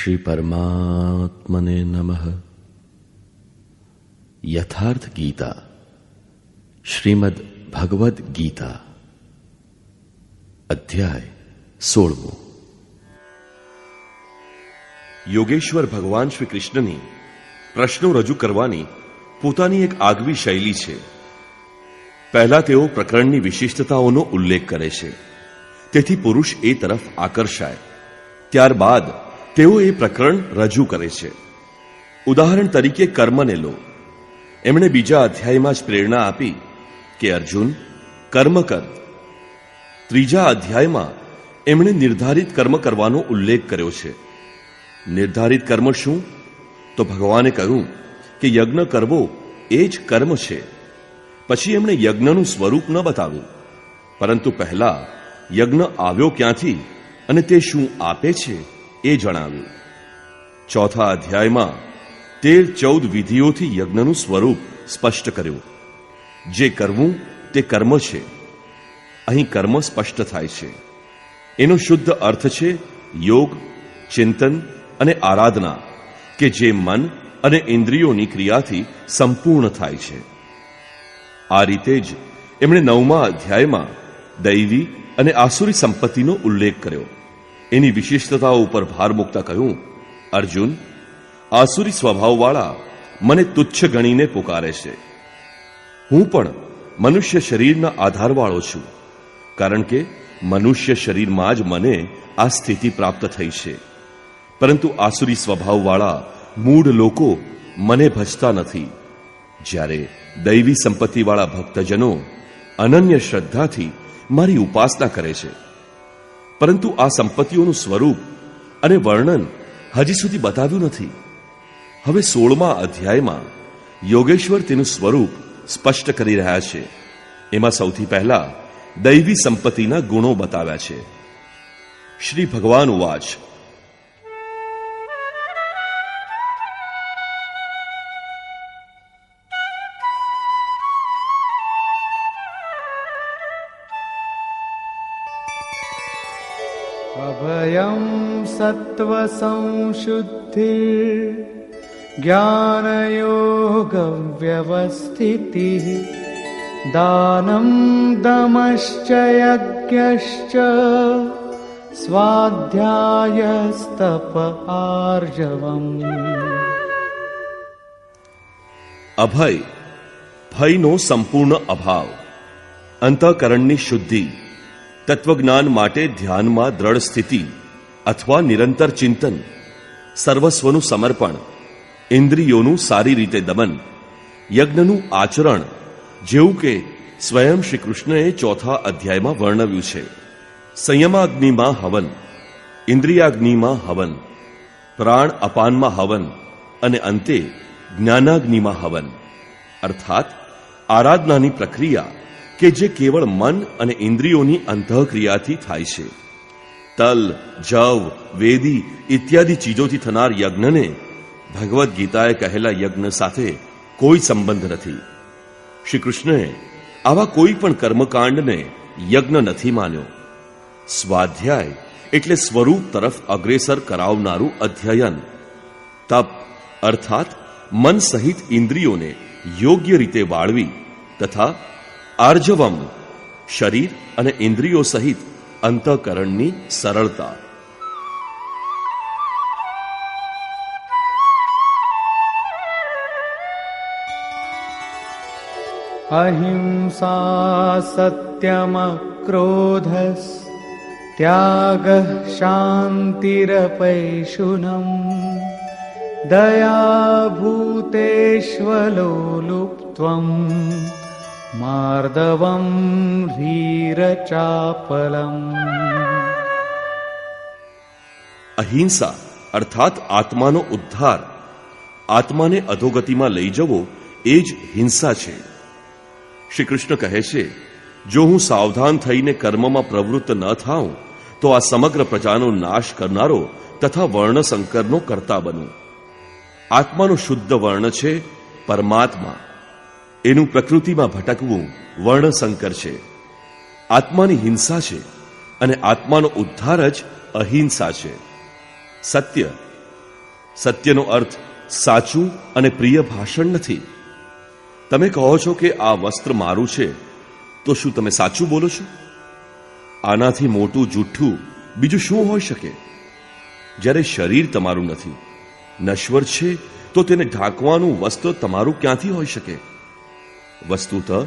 श्री परमात्मने नमः। यथार्थ गीता, श्रीमद् भगवद गीता, अध्याय 16। યોગેશ્વર ભગવાન શ્રી કૃષ્ણની પ્રશ્નો રજૂ કરવાની પોતાની એક આગવી શૈલી છે. પહેલા તેઓ પ્રકરણની વિશિષ્ટતાઓનો ઉલ્લેખ કરે છે, તેથી પુરુષ એ તરફ આકર્ષાય. ત્યારબાદ તેઓ એ પ્રકરણ રજૂ કરે છે. ઉદાહરણ તરીકે કર્મને લો. એમણે બીજા અધ્યાયમાં જ પ્રેરણા આપી કે અર્જુન, કર્મ કર. ત્રીજા અધ્યાયમાં એમણે નિર્ધારિત કર્મ કરવાનો ઉલ્લેખ કર્યો છે. નિર્ધારિત કર્મ શું? તો ભગવાને કહ્યું કે યજ્ઞ કરવો એ જ કર્મ છે. પછી એમણે યજ્ઞનું સ્વરૂપ ન બતાવ્યું, પરંતુ પહેલા યજ્ઞ આવ્યો ક્યાંથી અને તે શું આપે છે એ જણાવ્યું. ચોથા અધ્યાયમાં 13-14 વિધિઓથી યજ્ઞનું સ્વરૂપ સ્પષ્ટ કર્યું. જે કરવું તે કર્મ છે. અહીં કર્મ સ્પષ્ટ થાય છે. એનો શુદ્ધ અર્થ છે યોગ, ચિંતન અને આરાધના, કે જે મન અને ઇન્દ્રિયોની ક્રિયાથી સંપૂર્ણ થાય છે. આ રીતે જ એમણે 9મા અધ્યાયમાં દૈવી અને આસુરી સંપત્તિનો ઉલ્લેખ કર્યો. એની વિશિષ્ટતાઓ ઉપર ભાર મૂકતા કહ્યું, અર્જુન, આસુરી સ્વભાવવાળા મને તુચ્છ ગણીને પુકારે છે. હું પણ મનુષ્ય શરીરના આધારવાળો છું, કારણ કે મનુષ્ય શરીરમાં જ મને આ સ્થિતિ પ્રાપ્ત થઈ છે. પરંતુ આસુરી સ્વભાવવાળા મૂઢ લોકો મને ભજતા નથી. જ્યારે દૈવી સંપત્તિવાળા ભક્તજનો અનન્ય શ્રદ્ધાથી મારી ઉપાસના કરે છે. પરંતુ આ સંપત્તિઓનું સ્વરૂપ અને વર્ણન હજી સુધી બતાવ્યું નથી. હવે 16મા અધ્યાયમાં યોગેશ્વર તેનું સ્વરૂપ સ્પષ્ટ કરી રહ્યા છે. એમાં સૌથી પહેલા દૈવી સંપત્તિના ગુણો બતાવ્યા છે. શ્રી ભગવાન ઉવાચ, અભયં સત્વ સંશુદ્ધિ જ્ઞાનયોગ વ્યવસ્થિતિ દાનમ દમશ્ચ યજ્ઞશ્ચ સ્વાધ્યાયસ્તપ આર્જવમ. અભય, ભયનો સંપૂર્ણ અભાવ, અંતઃકરણની શુદ્ધિ, તત્વજ્ઞાન માટે ધ્યાનમાં દ્રઢ સ્થિતિ અથવા નિરંતર ચિંતન, સર્વસ્વનું સમર્પણ, ઇન્દ્રિયોનું સારી રીતે દમન, યજ્ઞનું આચરણ, જેવું કે સ્વયં શ્રી કૃષ્ણએ 4થા અધ્યાયમાં વર્ણવ્યું છે. સંયમાગ્નિમાં હવન, ઇન્દ્રિયાગ્નિમાં હવન, પ્રાણ અપાનમાં હવન અને અંતે જ્ઞાનાગ્નિમાં હવન. અર્થાત આરાધનાની પ્રક્રિયા કે જે કેવળ મન અને ઇન્દ્રિયોની અંતઃક્રિયાથી થાય છે. તલ, જવ, વેદી ઇત્યાદિ ચીજોથી થનાર યજ્ઞને ભગવદ્ ગીતાએ કહેલા યજ્ઞ સાથે કોઈ સંબંધ નથી. શ્રી કૃષ્ણએ આવા કોઈ પણ કર્મકાંડને યજ્ઞ નથી માન્યો. સ્વાધ્યાય એટલે સ્વરૂપ તરફ અગ્રેસર કરાવનારું અધ્યયન. તપ અર્થાત મન સહિત ઇન્દ્રિયોને યોગ્ય રીતે વાળવી તથા આર્જવમ શરીર અને ઇન્દ્રિયો સહિત અંતઃકરણની સરળતા. અહિંસા સત્યમ ક્રોધસ ત્યાગ શાંતિરપૈશુનમ દયા ભૂતેષ્વલોલુપ્ત્વમ માર્દવમ ધીરચાપલમ. અહિંસા અર્થાત આત્માનો ઉદ્ધાર, આત્માને અધોગતિમાં લઈ જવો એ જ હિંસા છે. શ્રી કૃષ્ણ કહે છે, જો હું સાવધાન થઈને કર્મમાં પ્રવૃત્ત ન થાઉં તો આ સમગ્ર પ્રજાનો નાશ કરનારો તથા વર્ણસંકરનો કર્તા બનું. આત્માનો શુદ્ધ વર્ણ છે પરમાત્મા. એનું પ્રકૃતિમાં ભટકવું વર્ણસંકર છે. આત્માની હિંસા છે અને આત્માનો ઉદ્ધાર જ અહિંસા છે. સત્ય સત્યનો અર્થ સાચું અને પ્રિય ભાષણ નથી. તમે કહો છો કે આ વસ્ત્ર મારું છે, તો શું તમે સાચું બોલો છો? આનાથી મોટું જૂઠ્ઠું બીજું શું હોઈ શકે? જ્યારે શરીર તમારું નથી, નશ્વર છે, તો તેને ઢાંકવાનું વસ્ત્ર તમારું ક્યાંથી હોઈ શકે? વસ્તુતઃ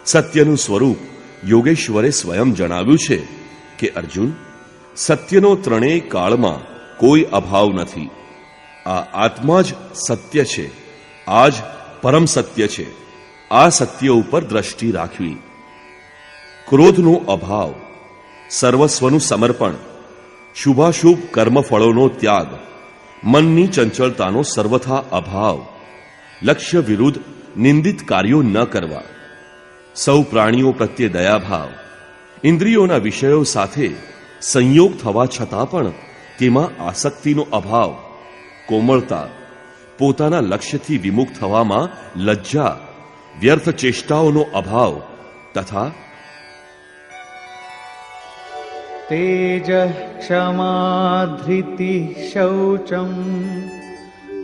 સત્યનું સ્વરૂપ યોગેશ્વરે સ્વયં જણાવ્યું છે કે અર્જુન, સત્યનો ત્રણેય કાળમાં કોઈ અભાવ નથી. આ આત્મા જ સત્ય છે. આ જ પરમ સત્ય છે. આ સત્ય ઉપર દ્રષ્ટિ રાખવી. ક્રોધનો અભાવ, સર્વસ્વનું સમર્પણ, શુભાશુભ કર્મફળોનો ત્યાગ, મનની ચંચળતાનો સર્વથા અભાવ, લક્ષ્ય વિરુદ્ધ નિંદિત કાર્યો ન કરવા, સૌ પ્રાણીઓ પ્રત્યે દયાભાવ, ઇન્દ્રિયોના વિષયો સાથે સંયોગ થવા છતાં પણ તેમાં આસક્તિનો અભાવ, કોમળતા, પોતાના લક્ષ્યથી વિમુખ થવામાં લજ્જા, વ્યર્થ ચેષ્ટાઓનો અભાવ તથા તેજ ક્ષમા ધૃતિ શૌચમ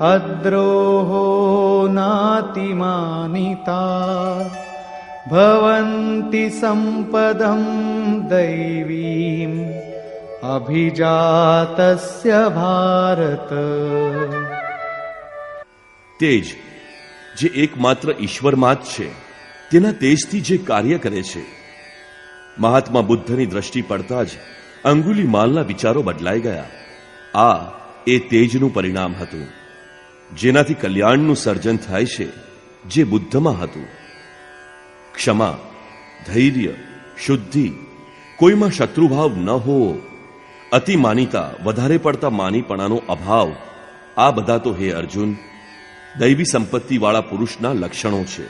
અદ્રોહો નાતિમાનિતા ભવન્તિ સંપદમ દૈવીમ અભિજાતસ્ય ભારત. તેજ, જે એકમાત્ર ઈશ્વરમાં જ છે, તેના તેજથી જે કાર્ય કરે છે. મહાત્મા બુદ્ધની દ્રષ્ટિ પડતા જ અંગુલિમાલના વિચારો બદલાઈ ગયા. આ એ તેજનું પરિણામ હતું, જેનાથી કલ્યાણનું સર્જન થાય છે, જે બુદ્ધમાં હતું. ક્ષમા, ધૈર્ય, શુદ્ધિ, કોઈમાં શત્રુભાવ ન હોવો, અતિમાનિતા, વધારે પડતા માનીપણાનો અભાવ, આ બધા તો હે અર્જુન દૈવી સંપત્તિવાળા પુરુષના લક્ષણો છે.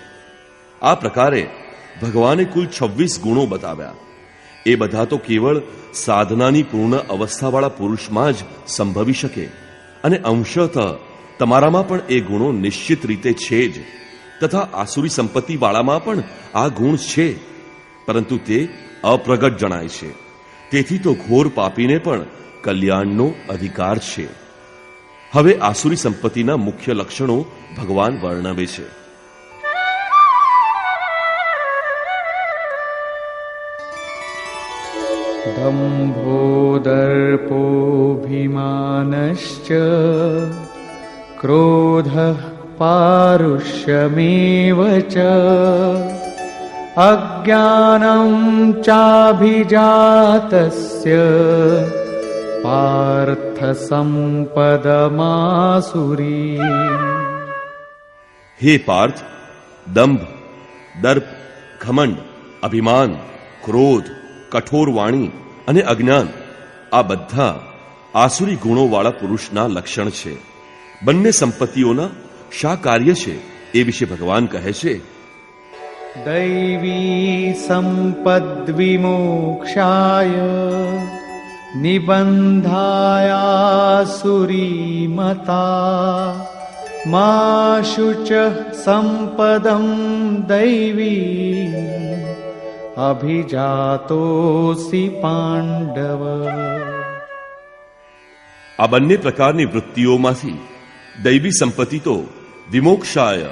આ પ્રકારે ભગવાને કુલ 26 ગુણો બતાવ્યા. એ બધા તો કેવળ સાધનાની પૂર્ણ અવસ્થાવાળા પુરુષમાં જ સંભવી શકે, અને અંશતઃ તમારામાં પણ એ ગુણો નિશ્ચિત રીતે છે જ, તથા આસુરી સંપત્તિવાળામાં પણ આ ગુણ છે, પરંતુ તે અપ્રગટ જણાય છે. તેથી તો ઘોર પાપીને પણ કલ્યાણનો અધિકાર છે. હવે આસુરી સંપત્તિના મુખ્ય લક્ષણો ભગવાન વર્ણવે છે. દંભો દર્પોऽભિમાનશ્ચ ક્રોધઃ પારુષ્યમેવ ચ અજ્ઞાનં ચાભિજાતસ્ય પાર્થ સંપદમાસુરી. હે પાર્થ, દંભ, દર્પ, ઘમંડ, અભિમાન, ક્રોધ, કઠોર વાણી અને અજ્ઞાન, આ બધા આસુરી ગુણોવાળા પુરુષના લક્ષણ છે. બંને સંપત્તિઓના શા કાર્ય છે એ વિશે ભગવાન કહે છે. દૈવી સંપદ વિમોક્ષાય નિબંધાયાસુરીમતા મા શુચ સંપદમ દૈવી અભિજાતોસી પાંડવ. આ બંને પ્રકારની વૃત્તિઓમાંથી દૈવી સંપત્તિ તો વિમોક્ષાય,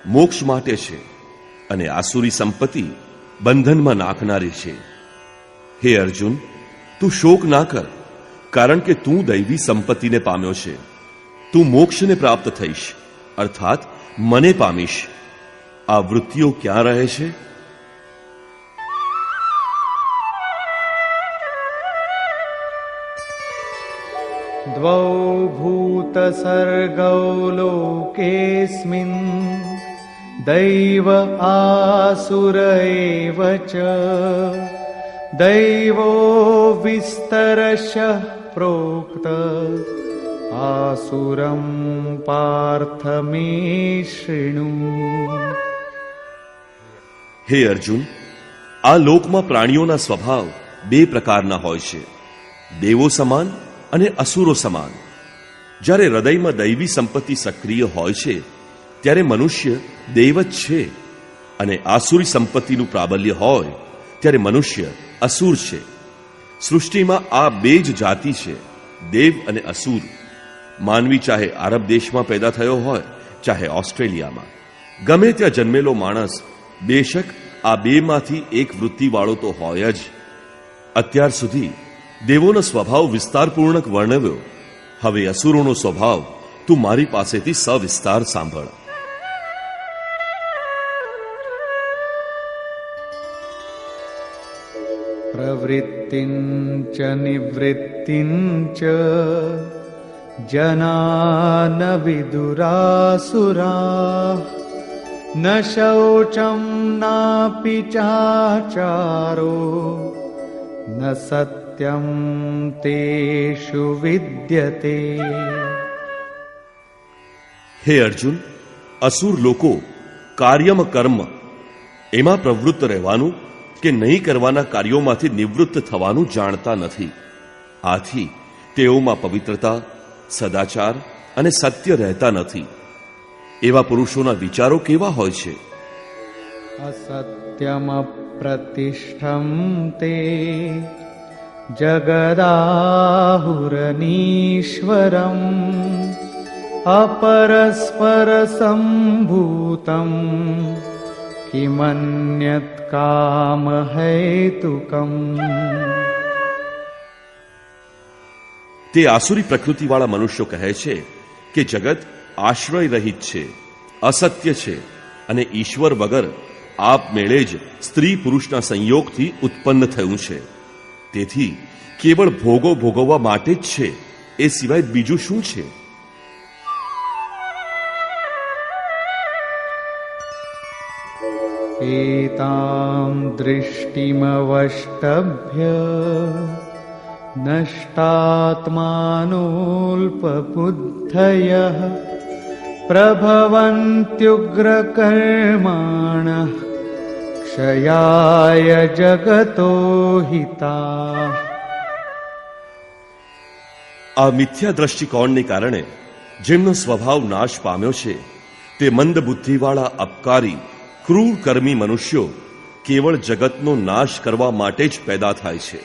મોક્ષ માટે છે, અને આસુરી સંપત્તિ બંધનમાં નાખનારી છે. હે અર્જુન, તું શોક ના કર, કારણ કે તું દૈવી સંપત્તિને પામ્યો છે. તું મોક્ષને પ્રાપ્ત થઈશ, અર્થાત મને પામીશ. આ વૃત્તિઓ ક્યાં રહે છે? દ્વૌ ભૂત સર્ગૌ લોકેસ્મિન દૈવ આસુર એવ ચ દૈવો વિસ્તરશ પ્રોક્ત આસુરં પાર્થ મે શૃણુ. હે અર્જુન, આ લોકમાં પ્રાણીઓના સ્વભાવ બે પ્રકારના હોય છે, દેવો સમાન અને અસુરો સમાન. જ્યારે હૃદયમાં દૈવી સંપત્તિ સક્રિય હોય છે, ત્યારે મનુષ્ય દેવ જ છે, અને આસુરી સંપત્તિનું પ્રાબલ્ય હોય ત્યારે મનુષ્ય અસુર છે. સૃષ્ટિમાં આ બે જ જાતિ છે, દેવ અને અસુર. માનવી ચાહે આરબ દેશમાં પેદા થયો હોય, ચાહે ઓસ્ટ્રેલિયામાં, ગમે ત્યાં જન્મેલો માણસ બેશક આ બેમાંથી એક વૃત્તિવાળો તો હોય જ. અત્યાર સુધી દેવોનો સ્વભાવ વિસ્તારપૂર્વક વર્ણવ્યો. હવે અસુરોનો સ્વભાવ તું મારી પાસેથી સવિસ્તાર સાંભળ. પ્રવૃત્તિંચ નિવૃત્તિંચ જના ન વિદુરાસુરા ન શૌચમ નાપિ ચાચારો ન સત્યમ તેષુ વિદ્યતે. હે અર્જુન, અસુર લોકો કાર્યમ કર્મ એમાં પ્રવૃત્ત રહેવાનું કે નહીં કરવાના કાર્યોમાંથી નિવૃત્ત થવાનું જાણતા નથી. આથી તેઓમાં પવિત્રતા, સદાચાર અને સત્ય રહેતા નથી. એવા પુરુષોના વિચારો કેવા હોય છે? અસત્યમ પ્રતિષ્ઠમ તે જગદાહુરનીશ્વરમ અપરસ્પર સંભૂતમ કિમન્યત કામ હેતુકમ. તે આસુરી પ્રકૃતિવાળા મનુષ્યો કહે છે કે જગત આશ્રય રહિત છે, અસત્ય છે અને ઈશ્વર વગર આપમેળે જ સ્ત્રી પુરુષના સંયોગથી ઉત્પન્ન થયું છે. તેથી કેવળ ભોગો ભોગવવા માટે જ છે, એ સિવાય બીજું શું છે? એતામ દૃષ્ટિમવષ્ટભ્ય નષ્ટાત્માનોલ્પબુદ્ધયઃ પ્રભવન્ત્યુગ્રકર્માણઃ ક્ષયાય જગતો હિતાઃ. આ મિથ્યા દ્રષ્ટિકોણને કારણે જેમનો સ્વભાવ નાશ પામ્યો છે તે મંદ બુદ્ધિવાળા અપકારી ક્રૂર કર્મી મનુષ્યો કેવળ જગતનો નાશ કરવા માટે જ પેદા થાય છે.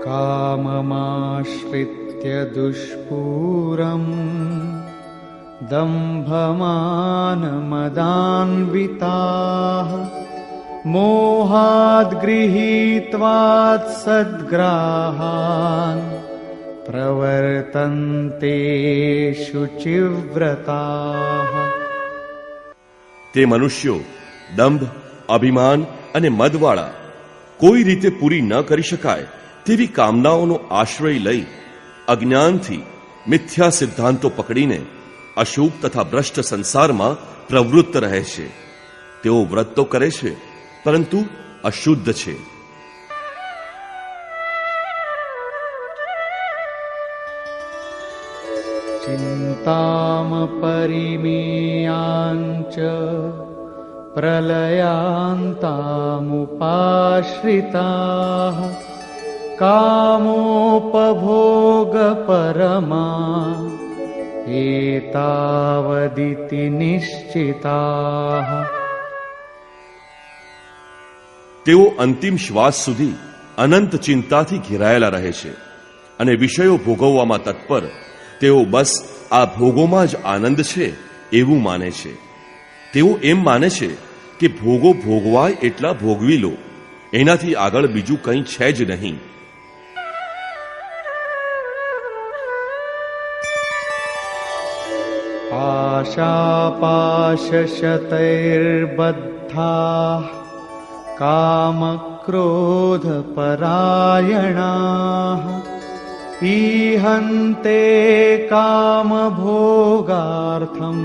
કામમાશ્રિત્ય દુષ્પૂરમ દંભમાનમદાન્વિતાઃ મોહાદ ગૃહીત્વાત સદ્ગ્રાહાન પ્રવર્તન્તે શુચિવ્રતાઃ. તે મનુષ્યો દંભ, અભિમાન અને મદવાળા કોઈ રીતે પૂરી ન કરી શકાય તેવી કામનાઓનો આશ્રય લઈ અજ્ઞાનથી મિથ્યા સિદ્ધાંતો પકડીને અશુભ તથા ભ્રષ્ટ સંસારમાં પ્રવૃત્ત રહે છે. તેઓ વ્રત તો કરે છે પરંતુ અશુદ્ધ છે. ચિંતામ પરિમેયાંચ પ્રલયાન્તામુપાશ્રિતાઃ કામોપભોગ પરમા એતાવદિતિ નિશ્ચિતાઃ. તેઓ અંતિમ શ્વાસ સુધી અનંત ચિંતાથી ઘેરાયેલા રહે છે અને વિષયો ભોગવવામાં તત્પર. તેઓ બસ આ ભોગોમાં જ આનંદ છે એવું માને છે. તેઓ એમ માને છે કે ભોગો ભોગવાય એટલા ભોગવી લો, એનાથી આગળ બીજું કંઈ છે જ નહીં. આશાપાશશતૈર્બદ્ધાઃ કામક્રોધપરાયણાઃ ઈહન્તે કામભોગાર્થમ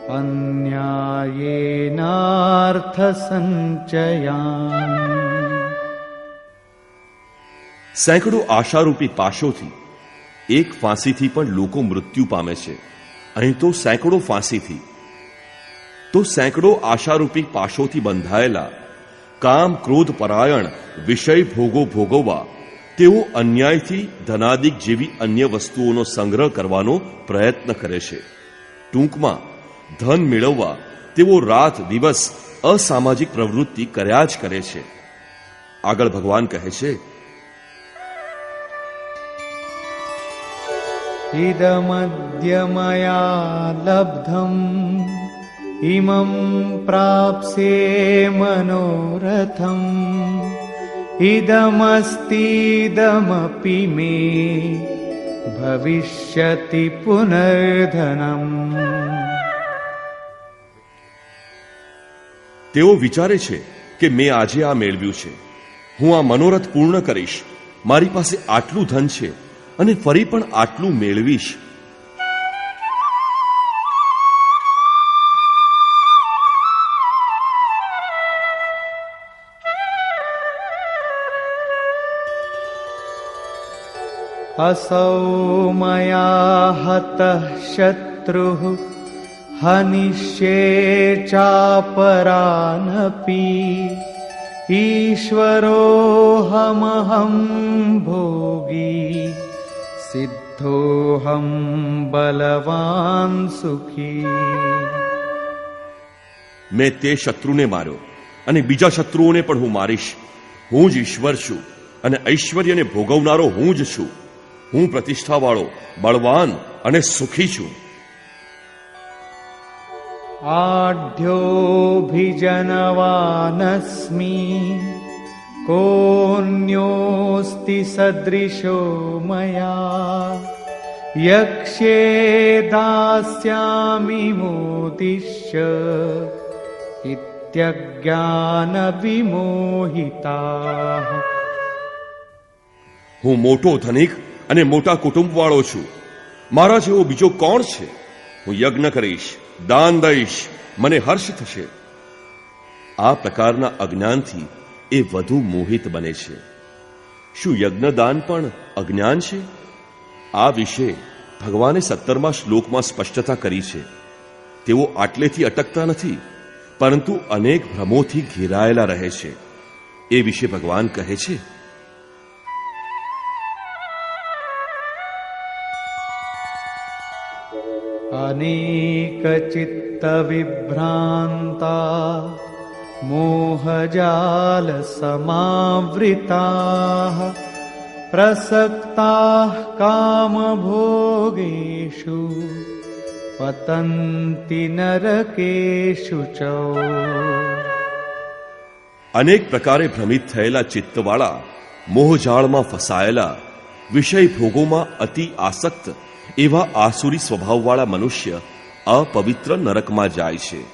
અન્યાયેનાર્થસંચયાન. સેંકડો આશારૂપી પાશોથી એક ફાંસીથી પણ લોકો મૃત્યુ પામે છે. અહીં તો સેંકડો ફાંસીથી. તો સેંકડો આશારૂપી પાશોથી બંધાયેલા કામ ક્રોધ પરાયણ વિષય ભોગો ભોગવવા તેઓ અન્યાયથી ધનાદિક જેવી અન્ય વસ્તુઓનો સંગ્રહ કરવાનો પ્રયત્ન કરે છે. ટૂંકમાં ધન મેળવવા તેઓ રાત દિવસ અસામાજિક પ્રવૃત્તિ કર્યા જ કરે છે. આગળ ભગવાન કહે છે, ઇદમદ્ય મયા લબ્ધમ ઇમં પ્રાપ્સ્યે મનોરથમ ઇદમસ્તીદમપી મે ભવિષ્યતિ પુનર્ધનમ. તેઓ વિચારે છે કે મેં આજે આ મેળવ્યું છે, હું આ મનોરથ પૂર્ણ કરીશ, મારી પાસે આટલું ધન છે અને ફરી પણ આટલું મેળવીશ. असौ મયા હતઃ શત્રુઃ હનિષ્યે ચાપરાનપી ઈશ્વરોહમહં ભોગી સિદ્ધોહમ બલવાન સુખી. મેં તે શત્રુને માર્યો અને બીજા શત્રુઓને પણ હું મારીશ. હું જ ઈશ્વર છું અને ઐશ્વર્યને ભોગવનારો હું જ છું. હું પ્રતિષ્ઠાવાળો, બળવાન અને સુખી છું. આઢ્યોऽભિજનવાનસ્મિ કોऽન્યોऽસ્તિ સદૃશો મયા યક્ષ્યે દાસ્યામિ મોદિષ્ય ઇત્યજ્ઞાન વિમોહિતાઃ. હું મોટો ધનિક અને મોટા કુટુંબવાળો છું. મારા જેવો બીજો કોણ છે? હું યજ્ઞ કરીશ, દાન દઈશ, મને હર્ષ થશે. આ પ્રકારના અજ્ઞાનથી એ વધુ મોહિત બને છે. શું યજ્ઞદાન પણ અજ્ઞાન છે? આ વિશે ભગવાને 17મા શ્લોકમાં સ્પષ્ટતા કરી છે. તેઓ આટલેથી અટકતા નથી, પરંતુ અનેક ભ્રમોથી ઘેરાયેલા રહે છે. એ વિશે ભગવાન કહે છે, અનેક ચિત્ત વિભ્રાંતા મોહજાલ સમાવૃતાઃ પ્રસક્તાઃ કામભોગેષુ પતંતિ નરકેષુ ચ. અનેક પ્રકારે ભ્રમિત થયેલા ચિત્તવાળા, મોહજાળમાં ફસાયેલા, વિષય ભોગોમાં અતિ આસક્ત એવા આસુરી સ્વભાવવાળા મનુષ્ય અપવિત્ર નરકમાં જાય છે.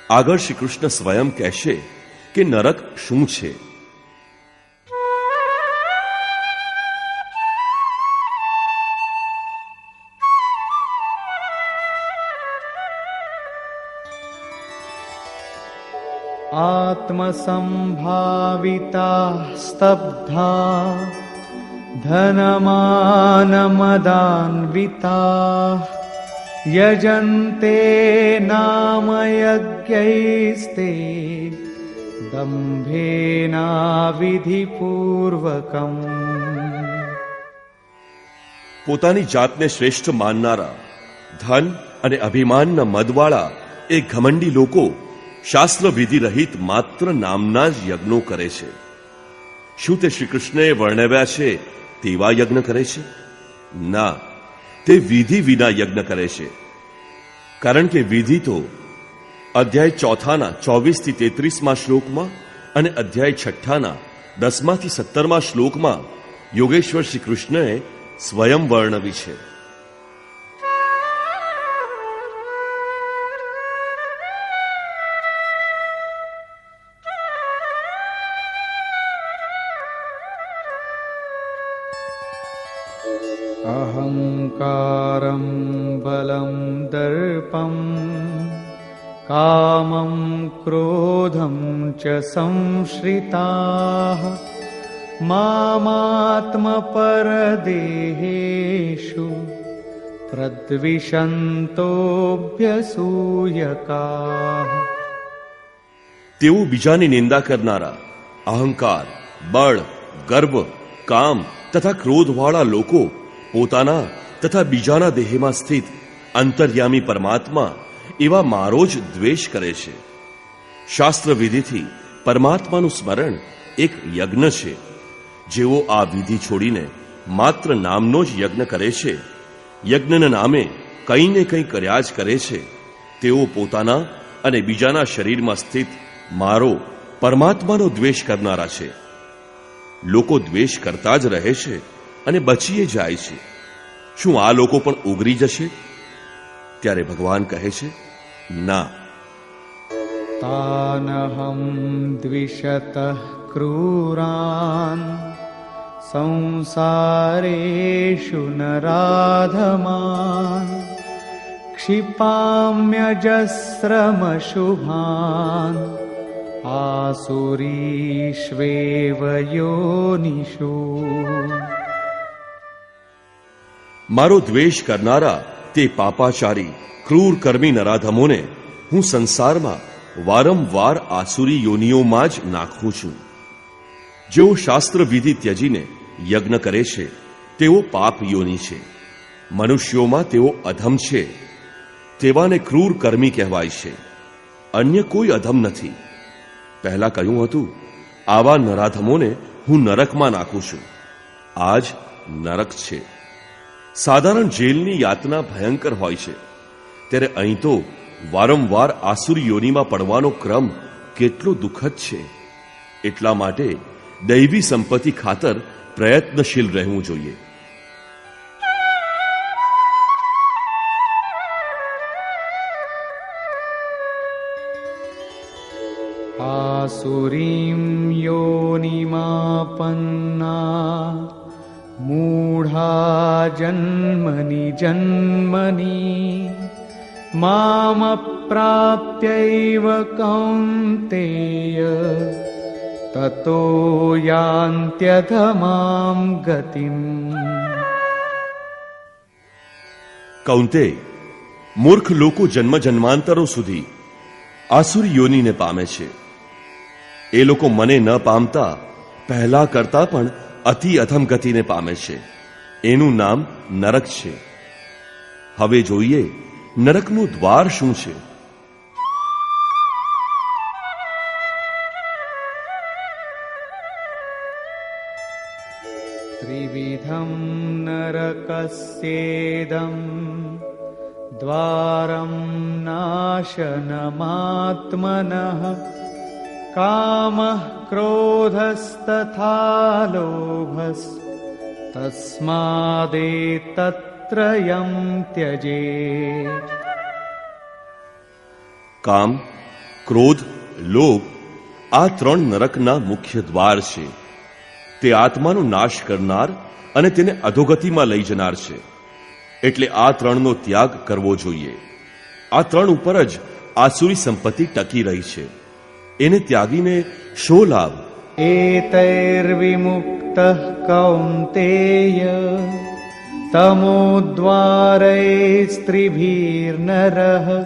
આગળ શ્રી કૃષ્ણ સ્વયં કહેશે કે નરક શું છે. આત્મસંભાવિતા સ્તબ્ધા ધનમાનમદાન્વિતા યજન્તે નામ યજ્ઞૈસ્તે દંભેના વિધિપૂર્વકમ. પોતાની જાતને શ્રેષ્ઠ માનનારા, ધન અને અભિમાનના મદવાળા એ ઘમંડી લોકો શાસ્ત્ર વિધિ રહિત માત્ર નામના જ યજ્ઞો કરે છે. શું તે શ્રી કૃષ્ણએ વર્ણવ્યા છે તેવા યજ્ઞ કરે છે? ના, તે વિધિ વિના યજ્ઞ કરે છે. કારણ કે વિધિ તો અધ્યાય 4ના 24 થી 33મા શ્લોકમાં અને અધ્યાય 6ના 10મા થી 17મા શ્લોકમાં યોગેશ્વર શ્રી કૃષ્ણએ સ્વયં વર્ણવી છે. અહંકારં બલં દર્પં કામં ક્રોધં ચ સંશ્રિતાઃ મામાત્મપરદેહેષુ પ્રદ્વિષંતોભ્યસૂયકાઃ. તેઓ બીજાની નિંદા કરનારા, અહંકાર, બળ, ગર્વ, કામ તથા ક્રોધવાળા લોકો પોતાના તથા બીજાના દેહમાં સ્થિત અંતર્યામી પરમાત્મા એવા મારો જ દ્વેષ કરે છે. શાસ્ત્ર વિધિથી પરમાત્માનું સ્મરણ એક યજ્ઞ છે. જેઓ આ વિધિ છોડીને માત્ર નામનો જ યજ્ઞ કરે છે, યજ્ઞના નામે કંઈ ને કંઈ કર્યા જ કરે છે, તેઓ પોતાના અને બીજાના શરીરમાં સ્થિત મારો પરમાત્માનો દ્વેષ કરનારા છે. લોકો દ્વેષ કરતા જ રહે છે અને બચીએ જાય છે. શું આ લોકો પણ ઉગરી જશે? ત્યારે ભગવાન કહે છે, ના. તાનહમ દ્વિષતઃ ક્રૂરાન સંસારેષુ નરાધમાન ક્ષિપામ્યજસ્રમશુભાન આસુરીષ્વેવ યોનિષુ. મારો દ્વેષ કરનારા તે પાપાચારી ક્રૂર કર્મી નરાધમોને હું સંસારમાં વારંવાર આસુરી યોનિઓમાં જ નાખું છું. જેઓ શાસ્ત્ર વિધિ ત્યજીને યજ્ઞ કરે છે તેઓ પાપ યોનિ છે. મનુષ્યોમાં તેઓ અધમ છે. તેવાને ક્રૂર કર્મી કહેવાય છે. અન્ય કોઈ અધમ નથી. પહેલા કહ્યું હતું, આવા નરાધમોને હું નરકમાં નાખું છું. આ જ નરક છે. સાધારણ જેલની યાતના ભયંકર હોય છે, ત્યારે અહીં તો વારંવાર આસુરી યોનિમાં પડવાનો ક્રમ કેટલો દુઃખદ છે. એટલા માટે દૈવી સંપત્તિ ખાતર પ્રયત્નશીલ રહેવું જોઈએ. આસુરીમ યોનિમાપન્ના મૂઢા જન્મનિ જન્મનિ મામપ્રાપ્યૈવ કૌન્તેય તતો યાન્ત્યધમામ ગતિમ. કૌંતેય, મૂર્ખ લોકો જન્મ જન્માંતરો સુધી આસુરી યોનિને પામે છે. એ લોકો મને ન પામતા પહેલા કરતા પણ અતિ અધમ ગતિને પામે છે. એનું નામ નરક છે. હવે જોઈએ નરકનું દ્વાર શું છે. ત્રિવિધમ નરકસ્યેદમ દ્વારમ નાશનમાત્મનઃ કામઃ ક્રોધસ્તથા લોભસ તસ્માદેતત્રયં ત્યજેત. કામ, ક્રોધ, લોભ આ ત્રણ નરકના મુખ્ય દ્વાર છે. તે આત્માનો નાશ કરનાર અને તેને અધોગતિમાં લઈ જનાર છે. એટલે આ ત્રણનો ત્યાગ કરવો જોઈએ. આ ત્રણ ઉપર જ આસુરી સંપત્તિ ટકી રહી છે. એને ત્યાગીને શો લાભ? એતૈર્વિમુક્તઃ કૌન્તેય તમોદ્વારૈસ્ત્રિભીર્નરઃ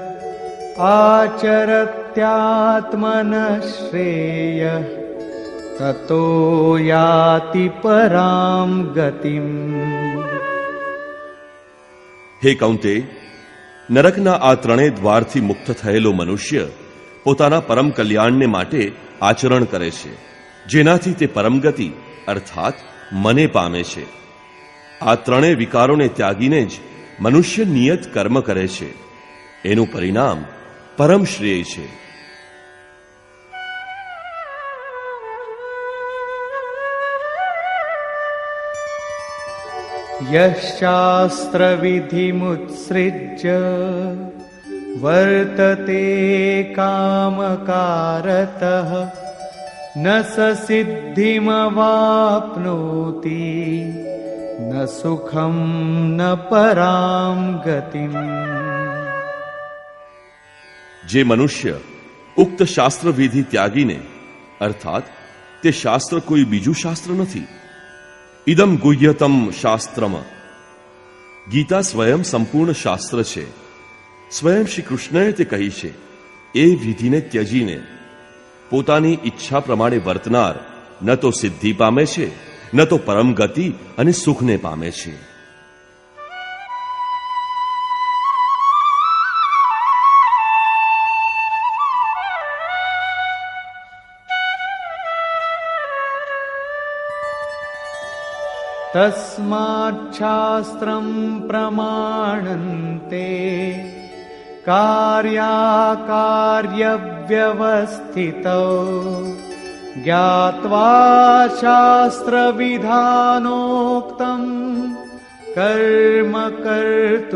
આચરત્યાત્મનઃ શ્રેયઃ તતો યાતિ પરામ ગતિમ. હે કૌંતે, નરકના આ ત્રણેય દ્વારથી મુક્ત થયેલો મનુષ્ય પોતાના પરમ કલ્યાણને માટે આચરણ કરે છે, જેનાથી તે પરમગતિ અર્થાત મને પામે છે. આ ત્રણેય વિકારોને ત્યાગીને જ મનુષ્ય નિયત કર્મ કરે છે. એનું પરિણામ પરમ શ્રેય છે. યશાસ્ત્ર વિધિમુત્સૃજ્ય વર્તતે કામકારતઃ ન સ સિદ્ધિમવાપ્નોતિ ન સુખમ ન પરામ ગતિમ. જે મનુષ્ય ઉક્ત શાસ્ત્ર વિધિ ત્યાગીને અર્થાત તે શાસ્ત્ર કોઈ બીજું શાસ્ત્ર નથી. ઇદમ ગુહ્યતમ શાસ્ત્રમ. ગીતા સ્વયં સંપૂર્ણ શાસ્ત્ર છે. સ્વયં શ્રી કૃષ્ણએ તે કહી છે. એ વિધિને ત્યજીને પોતાની ઈચ્છા પ્રમાણે વર્તનાર ન તો સિદ્ધિ પામે છે, ન તો પરમ ગતિ અને સુખને પામે છે. તસ્માચ્છાસ્ત્રં પ્રમાણન્તે કાર્યાકાર્યવ્યવસ્થિતૌ જ્ઞાત્વા શાસ્ત્રવિધાનોક્તં કર્મ કર્તુમિહાર્હસી.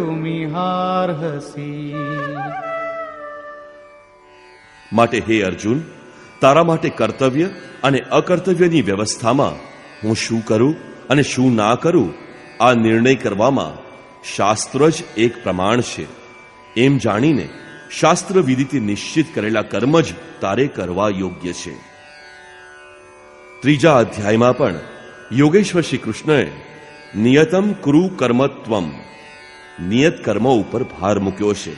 માટે હે અર્જુન, તારા માટે કર્તવ્ય અને અકર્તવ્યની વ્યવસ્થામાં હું શું કરું અને શું ના કરું આ નિર્ણય કરવામાં શાસ્ત્ર જ એક પ્રમાણ છે. એમ જાણીને શાસ્ત્ર વિધિથી નિશ્ચિત કરેલા કર્મ જ તારે કરવા યોગ્ય છે. ત્રીજા અધ્યાયમાં પણ યોગેશ્વર શ્રી કૃષ્ણએ નિયતમ કુરુ કર્મત્વમ, નિયત કર્મ ઉપર ભાર મૂક્યો છે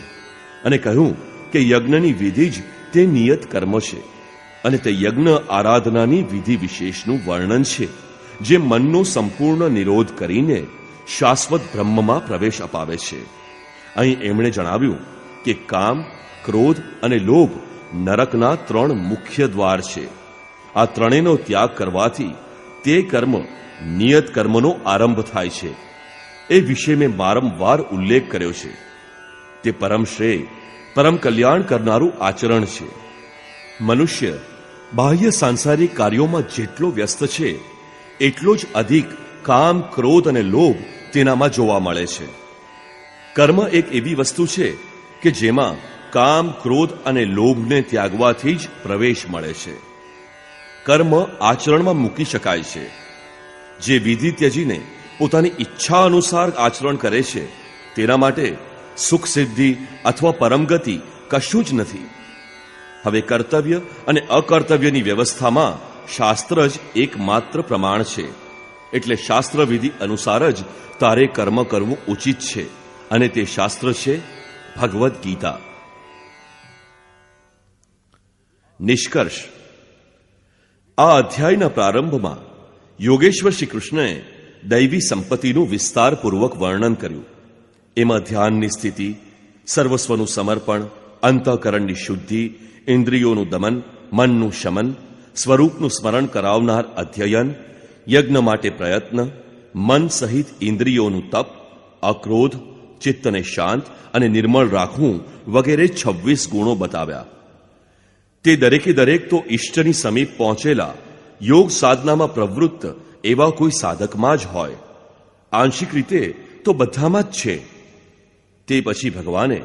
અને કહ્યું કે યજ્ઞની વિધિ જ તે નિયત કર્મ છે અને તે યજ્ઞ આરાધનાની વિધિ વિશેષનું વર્ણન છે, જે મનનો સંપૂર્ણ નિરોધ કરીને શાશ્વત બ્રહ્મમાં પ્રવેશ અપાવે છે. અહીં એમણે જણાવ્યું કે કામ, ક્રોધ અને લોભ નરકના 3 મુખ્ય દ્વાર છે. આ ત્રણેયનો ત્યાગ કરવાથી તે કર્મ નિયત કર્મનો આરંભ થાય છે. એ વિશે મેં વારંવાર ઉલ્લેખ કર્યો છે. તે પરમ શ્રેય, પરમ કલ્યાણ કરનારું આચરણ છે. મનુષ્ય બાહ્ય સાંસારિક કાર્યોમાં જેટલો વ્યસ્ત છે એટલો જ અધિક કામ, ક્રોધ અને લોભ તેનામાં જોવા મળે છે. કર્મ એક એવી વસ્તુ છે કે જેમાં કામ, ક્રોધ અને લોભને ત્યાગવાથી જ પ્રવેશ મળે છે. કર્મ આચરણમાં મૂકી શકાય છે. જે વિધિ ત્યજીને પોતાની ઈચ્છા અનુસાર આચરણ કરે છે તેના માટે સુખ સિદ્ધિ અથવા પરમગતિ કશું જ નથી. હવે કર્તવ્ય અને અકર્તવ્યની વ્યવસ્થામાં શાસ્ત્ર જ એકમાત્ર પ્રમાણ છે. એટલે શાસ્ત્ર વિધિ અનુસાર જ તારે કર્મ કરવું ઉચિત છે અને તે શાસ્ત્ર છે ભગવદ્ ગીતા. નિષ્કર્ષ. આ અધ્યાયના પ્રારંભમાં યોગેશ્વર શ્રી કૃષ્ણએ દૈવી સંપત્તિનું વિસ્તારપૂર્વક વર્ણન કર્યું. એમાં ધ્યાનની સ્થિતિ, સર્વસ્વનું સમર્પણ, અંતઃકરણની શુદ્ધિ, ઇન્દ્રિયોનું દમન, મનનું શમન, સ્વરૂપનું સ્મરણ કરાવનાર અધ્યયન, યજ્ઞ માટે પ્રયત્ન, મન સહિત ઇન્દ્રિયોનું તપ, અક્રોધ, ચિત્તને શાંત અને નિર્મળ રાખવું વગેરે 26 ગુણો બતાવ્યા. તે દરેકે દરેક તો ઈષ્ટની સમીપ પહોંચેલા યોગ સાધનામાં પ્રવૃત્ત એવા કોઈ સાધકમાં જ હોય. આંશિક રીતે તો બધામાં જ છે. તે પછી ભગવાને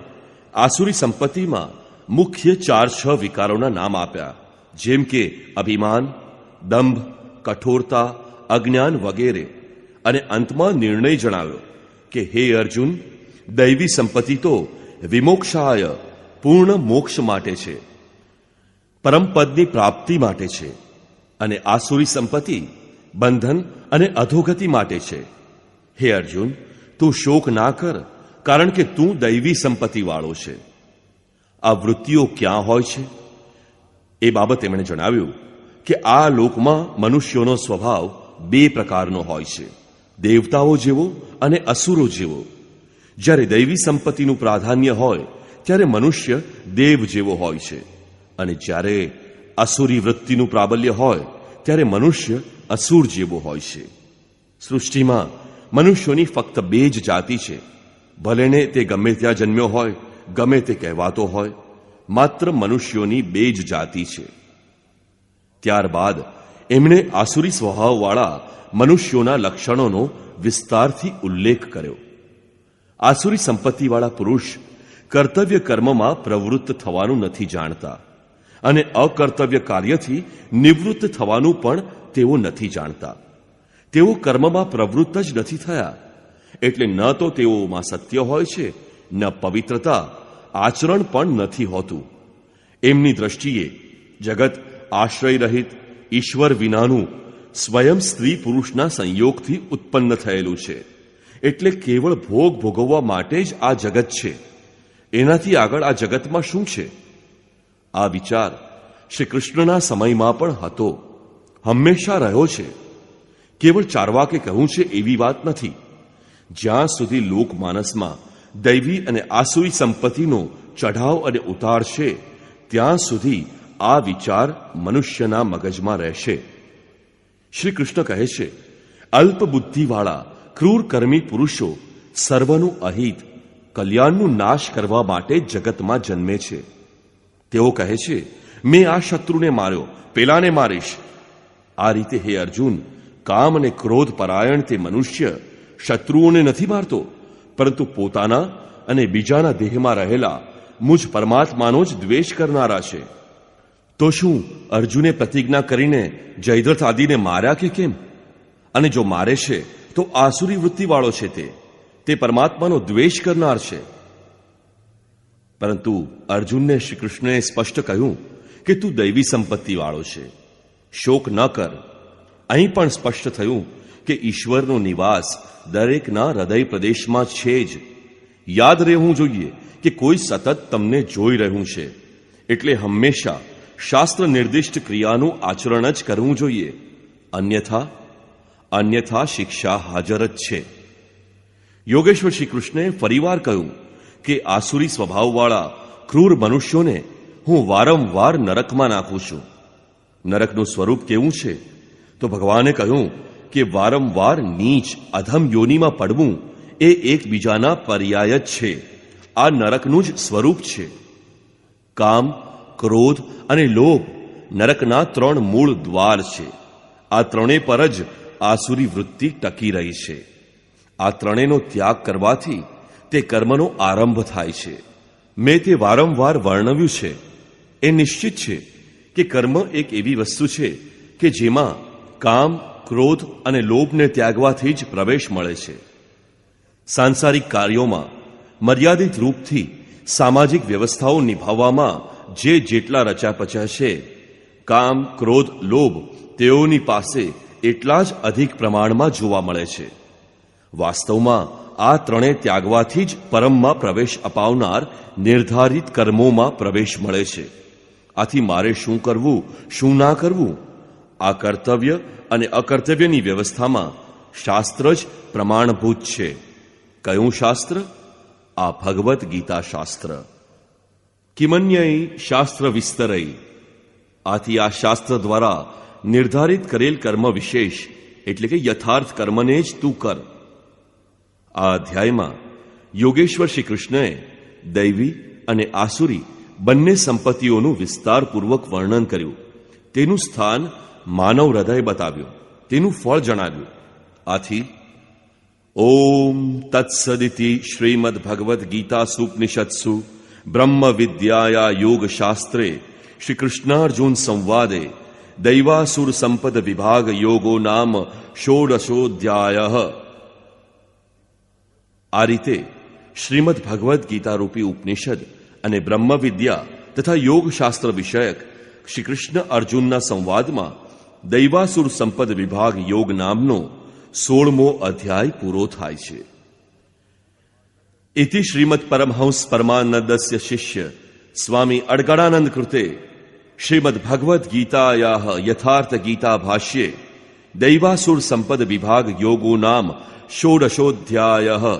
આસુરી સંપત્તિમાં મુખ્ય 4-6 વિકારોના નામ આપ્યા, જેમ કે અભિમાન, દંભ, કઠોરતા, અજ્ઞાન વગેરે. અને અંતમાં નિર્ણય જણાવ્યો કે હે અર્જુન, દૈવી સંપત્તિ તો વિમોક્ષાય, પૂર્ણ મોક્ષ માટે છે, પરમપદની પ્રાપ્તિ માટે છે, અને આસુરી સંપત્તિ બંધન અને અધોગતિ માટે છે. હે અર્જુન, તું શોક ના કર, કારણ કે તું દૈવી સંપત્તિ વાળો છે. આ વૃત્તિઓ ક્યાં હોય છે? એ બાબત એમણે જણાવ્યું કે આ લોકમાં મનુષ્યોનો સ્વભાવ 2 પ્રકારનો હોય છે, દેવતાઓ જેવો અને અસુરો જેવો. જ્યારે દૈવી સંપત્તિનું પ્રાધાન્ય હોય ત્યારે મનુષ્ય દેવ જેવો હોય છે, અને જ્યારે અસુરી વૃત્તિનું પ્રાબલ્ય હોય ત્યારે મનુષ્ય અસુર જેવો હોય છે. સૃષ્ટિમાં મનુષ્યોની ફક્ત 2 જ જાતિ છે, ભલેને તે ગમે ત્યાં જન્મ્યો હોય, ગમે તે કહેવાતો હોય, માત્ર મનુષ્યોની 2 જ જાતિ છે. ત્યારબાદ એમણે આસુરી સ્વભાવવાળા મનુષ્યોના લક્ષણોનો વિસ્તારથી ઉલ્લેખ કર્યો. આસુરી સંપત્તિવાળા પુરુષ કર્તવ્ય કર્મમાં પ્રવૃત્ત થવાનું નથી જાણતા અને અકર્તવ્ય કાર્યથી નિવૃત્ત થવાનું પણ તેઓ નથી જાણતા. તેઓ કર્મમાં પ્રવૃત્ત જ નથી થયા, એટલે ન તો તેઓમાં સત્ય હોય છે, ન પવિત્રતા, આચરણ પણ નથી હોતું. એમની દ્રષ્ટિએ જગત આશ્રય રહિત, ઈશ્વર વિનાનું, સ્વયં સ્ત્રી પુરુષના સંયોગથી ઉત્પન્ન થયેલું છે. એટલે કેવળ ભોગ ભોગવવા માટે જ આ જગત છે. એનાથી આગળ આ જગતમાં શું છે? આ વિચાર શ્રી કૃષ્ણના સમયમાં પણ હતો, હંમેશા રહ્યો છે. કેવળ ચાર્વાકે કહ્યું છે એવી વાત નથી. જ્યાં સુધી લોકમાનસમાં દૈવી અને આસુરી સંપત્તિનો ચઢાવ અને ઉતાર છે, ત્યાં સુધી આ વિચાર મનુષ્યના મગજમાં રહેશે. શ્રી કૃષ્ણ કહે છે, અલ્પ બુદ્ધિવાળા ક્રૂર કર્મી પુરુષો સર્વનું અહિત કલ્યાણનું નાશ કરવા માટે જગતમાં જન્મે છે. તેઓ કહે છે, મેં આ શત્રુને માર્યો, પેલાને મારીશ. આ રીતે હે અર્જુન, કામ અને ક્રોધ પરાયણ તે મનુષ્ય શત્રુઓને નથી મારતો, પરંતુ પોતાના અને બીજાના દેહમાં રહેલા મુજ પરમાત્માનો જ દ્વેષ કરનારા છે. તો શું અર્જુને પ્રતિજ્ઞા કરીને જયદ્રથ આદિને માર્યા કે કેમ? અને જો મારે છે તો આસુરી વૃત્તિવાળો છે, તે પરમાત્માનો દ્વેષ કરનાર છે. પરંતુ અર્જુનને શ્રી કૃષ્ણએ સ્પષ્ટ કહ્યું કે તું દૈવી સંપત્તિવાળો છે, શોક ન કર. અહીં પણ સ્પષ્ટ થયું કે ઈશ્વરનો નિવાસ દરેકના હૃદય પ્રદેશમાં છે જ. યાદ રહેવું જોઈએ કે કોઈ સતત તમને જોઈ રહ્યું છે, એટલે હંમેશા શાસ્ત્ર નિર્દિષ્ટ ક્રિયાનું આચરણ જ કરવું જોઈએ. અન્યથા શિક્ષા હાજર જ છે. યોગેશ્વર શ્રી કૃષ્ણે ફરીવાર કહ્યું કે આસુરી સ્વભાવવાળા ક્રૂર મનુષ્યોને હું વારંવાર નરકમાં નાખું છું. નરકનું સ્વરૂપ કેવું છે? તો ભગવાને કહ્યું કે વારંવાર નીચ અધમ યોનિમાં પડવું એ એકબીજાના પર્યાય જ છે. આ નરકનું જ સ્વરૂપ છે. કામ, ક્રોધ અને લોભ નરકના 3 મૂળ દ્વાર છે. આ ત્રણે પર જ આસુરી વૃત્તિ ટકી રહી છે. આ ત્રણેયનો ત્યાગ કરવાથી તે કર્મનો આરંભ થાય છે. મેં તે વારંવાર વર્ણવ્યું છે. એ નિશ્ચિત છે કે કર્મ એક એવી વસ્તુ છે કે જેમાં કામ, ક્રોધ અને લોભને ત્યાગવાથી જ પ્રવેશ મળે છે. સાંસારિક કાર્યોમાં મર્યાદિત રૂપથી સામાજિક વ્યવસ્થાઓ નિભાવવામાં જે જેટલા રચાપચા છે, કામ, ક્રોધ, લોભ તેઓની પાસે એટલા જ અધિક પ્રમાણમાં જોવા મળે છે. વાસ્તવમાં આ ત્રણે ત્યાગવાથી જ પરમમાં પ્રવેશ અપાવનાર નિર્ધારિત કર્મોમાં પ્રવેશ મળે છે. આથી મારે શું કરવું, શું ના કરવું, આ કર્તવ્ય અને અકર્તવ્યની વ્યવસ્થામાં શાસ્ત્ર જ પ્રમાણભૂત છે. કયું શાસ્ત્ર? આ ભગવદ્ ગીતા શાસ્ત્ર. કિમન્યય શાસ્ત્ર વિસ્તરય. આથી આ શાસ્ત્ર દ્વારા નિર્ધારિત કરેલ કર્મ વિશેષ એટલે કે યથાર્થ કર્મને જ તું કર. આ અધ્યાયમાં યોગેશ્વર શ્રી કૃષ્ણએ દૈવી અને આસુરી બંને સંપત્તિઓનું વિસ્તારપૂર્વક વર્ણન કર્યું. તેનું સ્થાન માનવ હૃદય બતાવ્યું, તેનું ફળ જણાવ્યું. આથી ઓમ તત્સદિતિ શ્રીમદ ભગવદ્ ગીતા સુપનિષત્સુ બ્રહ્મ વિદ્યાયા યોગ શાસ્ત્રે શ્રી કૃષ્ણાર્જુન સંવાદે દૈવાસુર સંપદ વિભાગ યોગો નામ ષોડશોધ્યાય. આ રીતે શ્રીમદ ભગવદ્ ગીતા રૂપી ઉપનિષદ અને બ્રહ્મ વિદ્યા તથા યોગ શાસ્ત્ર વિષયક શ્રી કૃષ્ણ અર્જુનના સંવાદમાં દૈવાસુર સંપદ વિભાગ યોગ નામનો 16મો અધ્યાય પૂરો થાય છે. ઇતિ શ્રીમદ પરમહંસ પરમાનંદસ્ય શિષ્ય સ્વામી અડગડાનંદ કૃતે શ્રીમદ ભગવદ્ ગીતાયાઃ યથાર્થ ગીતા ભાષ્યે દૈવાસુર સંપદ વિભાગ યોગો નામ ષોડશોધ્યાય.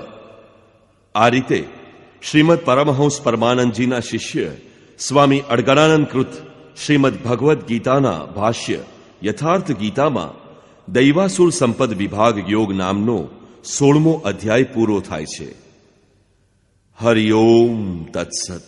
આ રીતે શ્રીમદ પરમહંસ પરમાનંદજીના શિષ્ય સ્વામી અડગડાનંદ કૃત શ્રીમદ ભગવદ્ ગીતાના ભાષ્ય યથાર્થ ગીતામાં દૈવાસુર સંપદ વિભાગ યોગ નામનો 16મો અધ્યાય પૂરો થાય છે. હરિ ઓમ તત્સત.